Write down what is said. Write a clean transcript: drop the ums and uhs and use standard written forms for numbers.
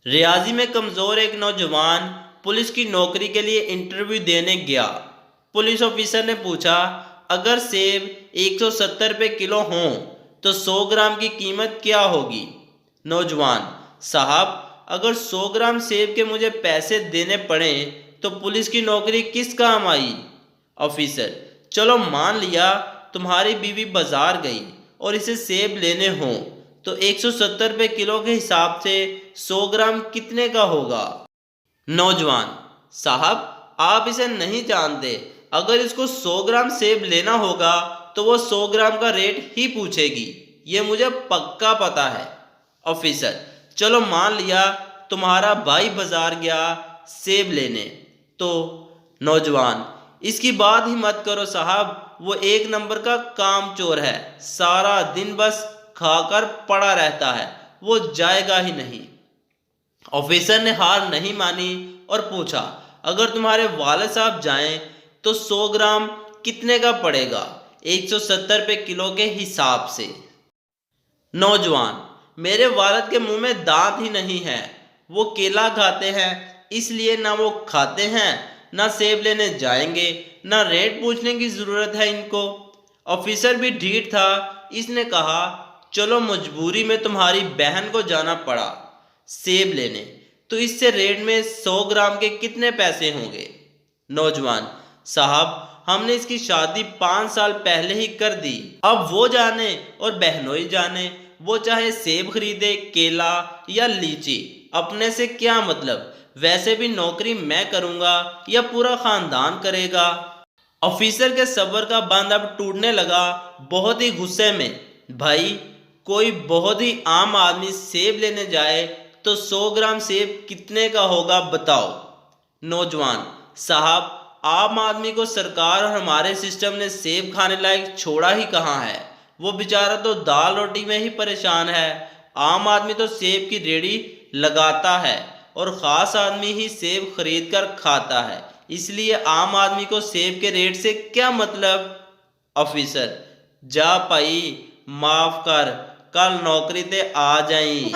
ریاضی میں کمزور ایک نوجوان پولیس کی نوکری کے لیے انٹرویو دینے گیا۔ پولیس آفیسر نے پوچھا، اگر سیب 170 روپے کلو ہوں تو 100 گرام کی قیمت کیا ہوگی؟ نوجوان: صاحب، اگر 100 گرام سیب کے مجھے پیسے دینے پڑیں تو پولیس کی نوکری کس کام آئی؟ آفیسر: چلو مان لیا تمہاری بیوی بازار گئی اور اسے سیب لینے ہوں تو 170 روپے کلو کے حساب سے 100 گرام کتنے کا ہوگا؟ نوجوان: صاحب، آپ اسے نہیں جانتے، اگر اس کو 100 گرام سیب لینا ہوگا تو وہ 100 گرام کا ریٹ ہی پوچھے گی، یہ مجھے پکا پتہ ہے۔ آفیسر: چلو مان لیا تمہارا بھائی بازار گیا سیب لینے تو۔ نوجوان: اس کی بات ہی مت کرو صاحب، وہ ایک نمبر کا کام چور ہے، سارا دن بس کھا کر پڑا رہتا ہے، وہ جائے گا ہی نہیں۔ آفیسر نے ہار نہیں مانی اور پوچھا، اگر تمہارے والد صاحب جائیں تو 100 گرام کتنے کا پڑے گا؟ 170 روپے کلو کے حساب سے۔ نوجوان: میرے والد کے منہ میں دانت ہی نہیں ہیں، وہ کیلا کھاتے ہیں، اس لیے نہ وہ کھاتے ہیں، نہ سیب لینے جائیں گے، نہ ریٹ پوچھنے کی ضرورت ہے ان کو۔ آفیسر بھی ڈھیٹ تھا، اس نے کہا، چلو مجبوری میں تمہاری بہن کو جانا پڑا سیب لینے، تو اس سے ریٹ میں 100 گرام کے کتنے پیسے ہوں گے؟ نوجوان: صاحب، ہم نے اس کی شادی 5 سال پہلے ہی کر دی، اب وہ جانے اور بہنوئی جانے، وہ چاہے سیب خریدے، کیلا یا لیچی، اپنے سے کیا مطلب، ویسے بھی نوکری میں کروں گا یا پورا خاندان کرے گا؟ آفیسر کے صبر کا بند اب ٹوٹنے لگا، بہت ہی غصے میں، بھائی، کوئی بہت ہی عام آدمی سیب لینے جائے تو 100 گرام سیب کتنے کا ہوگا بتاؤ؟ نوجوان: صاحب، عام آدمی کو سرکار اور ہمارے سسٹم نے سیب کھانے لائق چھوڑا ہی کہاں ہے، وہ بیچارہ تو دال روٹی میں ہی پریشان ہے۔ عام آدمی تو سیب کی ریڑھی لگاتا ہے اور خاص آدمی ہی سیب خرید کر کھاتا ہے، اس لیے عام آدمی کو سیب کے ریٹ سے کیا مطلب؟ آفیسر: جا پائی، معاف کر، کل نوکری تے آ جائیں۔